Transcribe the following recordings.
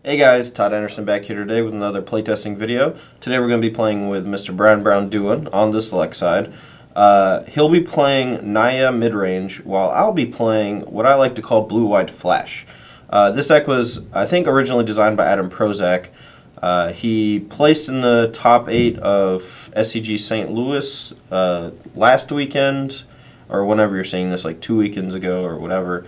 Hey guys, Todd Anderson back here today with another playtesting video. Today we're going to be playing with Mr. Braun-Duin on the select side. He'll be playing Naya mid-range while I'll be playing what I like to call blue-white flash. This deck was, I think, originally designed by Adam Prozac. He placed in the top 8 of SCG St. Louis last weekend, or whenever you're seeing this, like 2 weekends ago or whatever.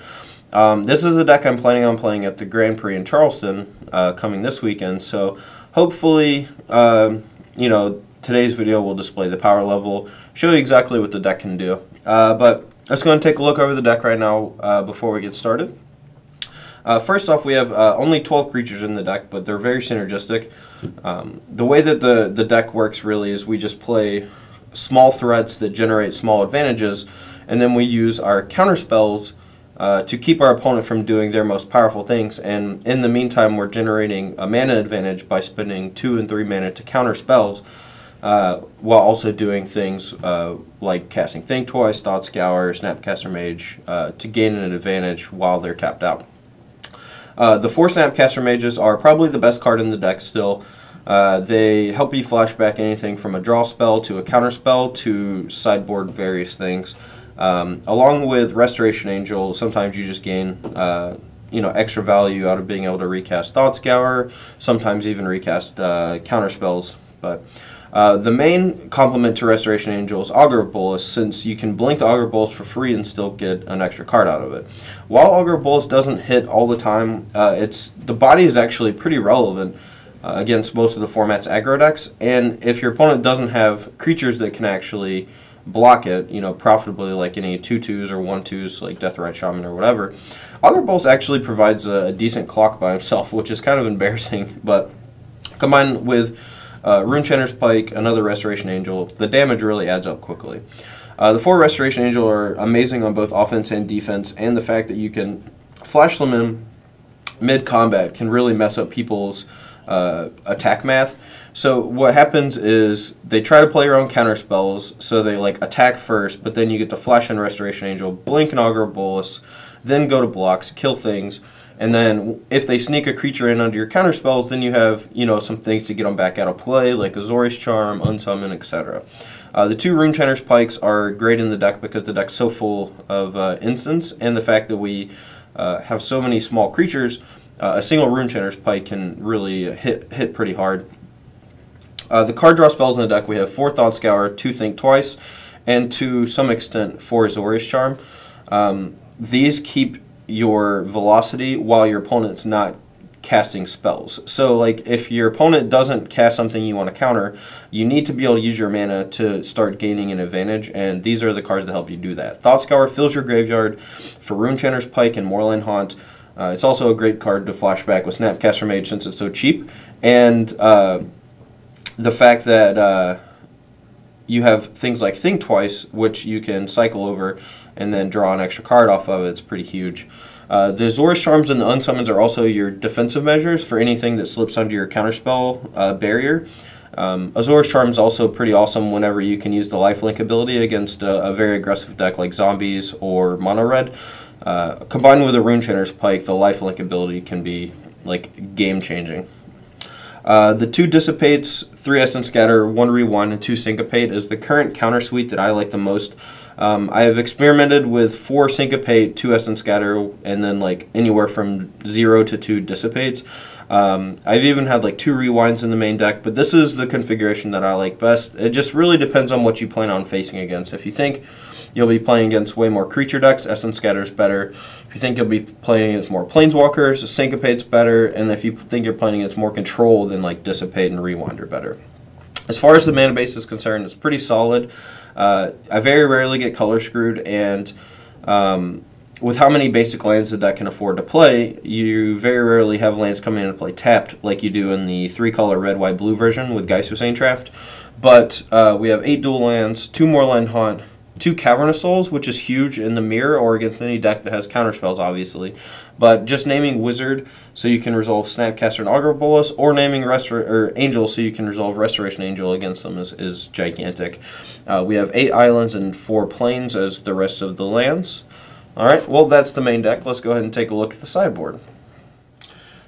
This is a deck I'm planning on playing at the Grand Prix in Charleston coming this weekend, so hopefully, today's video will display the power level, show you exactly what the deck can do. But let's go and take a look over the deck right now before we get started. First off, we have only 12 creatures in the deck, but they're very synergistic. The way that the deck works really is we just play small threats that generate small advantages, and then we use our counter spells to keep our opponent from doing their most powerful things, and in the meantime we're generating a mana advantage by spending 2 and 3 mana to counter spells, while also doing things like casting Think Twice, Thought Scour, Snapcaster Mage to gain an advantage while they're tapped out. The 4 Snapcaster Mages are probably the best card in the deck still. They help you flashback anything from a draw spell to a counter spell to sideboard various things. Along with Restoration Angel, sometimes you just gain extra value out of being able to recast Thought Scour, sometimes even recast counter spells. But the main complement to Restoration Angel is Augur of Bolas, since you can blink the Augur of Bolas for free and still get an extra card out of it. While Augur of Bolas doesn't hit all the time, the body is actually pretty relevant against most of the format's aggro decks, and if your opponent doesn't have creatures that can actually block it, profitably, like any 2/2s or 1/2s like Deathrite Shaman or whatever, Augur Bolas actually provides a decent clock by himself, which is kind of embarrassing, but combined with Runechanter's Pike, another Restoration Angel, the damage really adds up quickly. The 4 Restoration Angel are amazing on both offense and defense, and the fact that you can flash them in mid-combat can really mess up people's attack math. So what happens is they try to play your own counter spells, so they attack first, but then you get to flash in Restoration Angel, blink an Augur of Bolas, then go to blocks, kill things, and then if they sneak a creature in under your counter spells, then you have some things to get them back out of play, like Azorius Charm, Unsummon, etc. The 2 Runechanter's Pikes are great in the deck because the deck's so full of instants, and the fact that we have so many small creatures, a single Runechanter's Pike can really hit pretty hard. The card draw spells in the deck, we have 4 Thought Scour, 2 Think Twice, and to some extent 4 Azorius Charm. These keep your velocity while your opponent's not casting spells. So if your opponent doesn't cast something you want to counter, you need to be able to use your mana to start gaining an advantage, and these are the cards that help you do that. Thought Scour fills your graveyard for Runechanter's Pike and Moorland Haunt. It's also a great card to flashback with Snapcaster Mage since it's so cheap, and the fact that you have things like Think Twice, which you can cycle over and then draw an extra card off of, it's pretty huge. The Azorius Charms and the Unsummons are also your defensive measures for anything that slips under your counterspell barrier. Azorius Charm is also pretty awesome whenever you can use the lifelink ability against a very aggressive deck like zombies or mono red. Combined with a Runechanter's Pike, the lifelink ability can be game-changing. The 2 Dissipates, 3 Essence Scatter, 1 Rewind, and 2 Syncopate is the current counter suite that I like the most. I have experimented with 4 Syncopate, 2 Essence Scatter, and then anywhere from 0 to 2 Dissipates. I've even had 2 Rewinds in the main deck, but this is the configuration that I like best. It just really depends on what you plan on facing against. If you think you'll be playing against way more creature decks, Essence Scatter is better. If you think you'll be playing against more Planeswalkers, Syncopate's better. And if you think you're playing against more control, then Dissipate and Rewind are better. As far as the mana base is concerned, it's pretty solid. I very rarely get color screwed, and with how many basic lands the deck can afford to play, you very rarely have lands coming into play tapped like you do in the 3-color red, white, blue version with Geist of Saintraft. But we have 8 dual lands, 2 Moorland Haunt, 2 Cavernous Souls, which is huge in the mirror or against any deck that has counterspells, obviously. But just naming Wizard so you can resolve Snapcaster and Augur of Bolas, or naming Angel so you can resolve Restoration Angel against them is gigantic. We have 8 islands and 4 plains as the rest of the lands. Alright, well that's the main deck. Let's go ahead and take a look at the sideboard.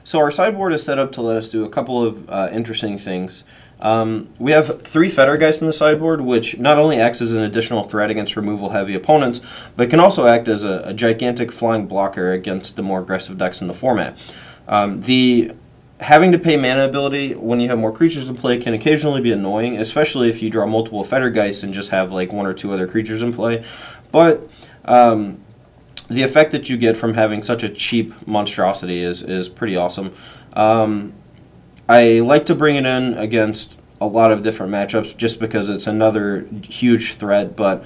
So our sideboard is set up to let us do a couple of interesting things. We have 3 Fettergeist in the sideboard, which not only acts as an additional threat against removal-heavy opponents, but can also act as a gigantic flying blocker against the more aggressive decks in the format. The having to pay mana ability when you have more creatures in play can occasionally be annoying, especially if you draw multiple Fettergeists and just have like 1 or 2 other creatures in play. But the effect that you get from having such a cheap monstrosity is pretty awesome. I like to bring it in against a lot of different matchups just because it's another huge threat, but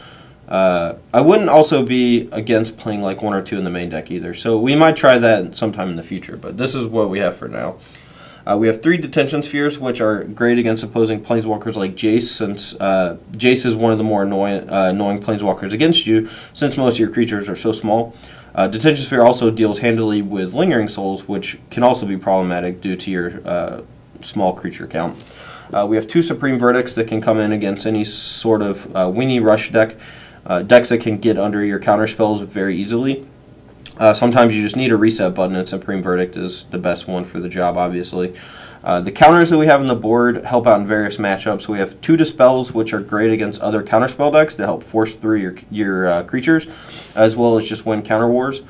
I wouldn't also be against playing like 1 or 2 in the main deck either. So we might try that sometime in the future, but this is what we have for now. We have 3 Detention Spheres, which are great against opposing planeswalkers like Jace, since Jace is one of the more annoying planeswalkers against you, since most of your creatures are so small. Detention Sphere also deals handily with Lingering Souls, which can also be problematic due to your small creature count. We have 2 Supreme Verdicts that can come in against any sort of Weenie Rush deck, decks that can get under your counter spells very easily. Sometimes you just need a reset button, and Supreme Verdict is the best one for the job, obviously. The counters that we have on the board help out in various matchups. We have 2 Dispels, which are great against other counterspell decks to help force through your creatures, as well as just win counter wars.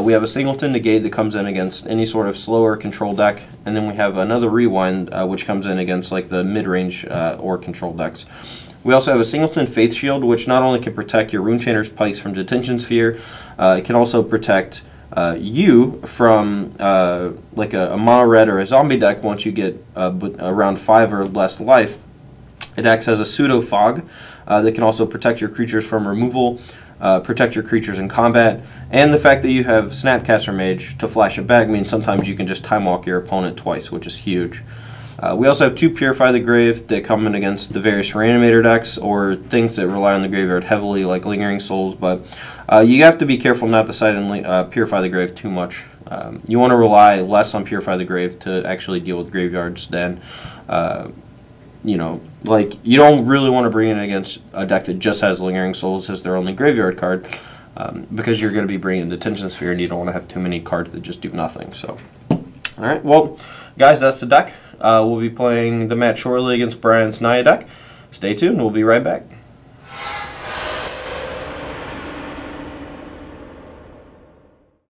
We have a Singleton Negate that comes in against any sort of slower control deck, and then we have another Rewind, which comes in against like the mid-range or control decks. We also have a Singleton Faith Shield, which not only can protect your Runechainer's Pikes from Detention Sphere, it can also protect you from like a mono red or a zombie deck once you get around 5 or less life. It acts as a pseudo fog that can also protect your creatures from removal, protect your creatures in combat, and the fact that you have Snapcaster Mage to flash it back means sometimes you can just time walk your opponent twice, which is huge. We also have 2 Purify the Grave that come in against the various Reanimator decks or things that rely on the graveyard heavily, like Lingering Souls, but you have to be careful not to side in Purify the Grave too much. You want to rely less on Purify the Grave to actually deal with graveyards than, you know, like, you don't really want to bring it against a deck that just has Lingering Souls as their only graveyard card, because you're going to be bringing Detention Sphere and you don't want to have too many cards that just do nothing. So, alright, well, guys, that's the deck. We'll be playing the match shortly against Brian's Naya deck. Stay tuned, we'll be right back.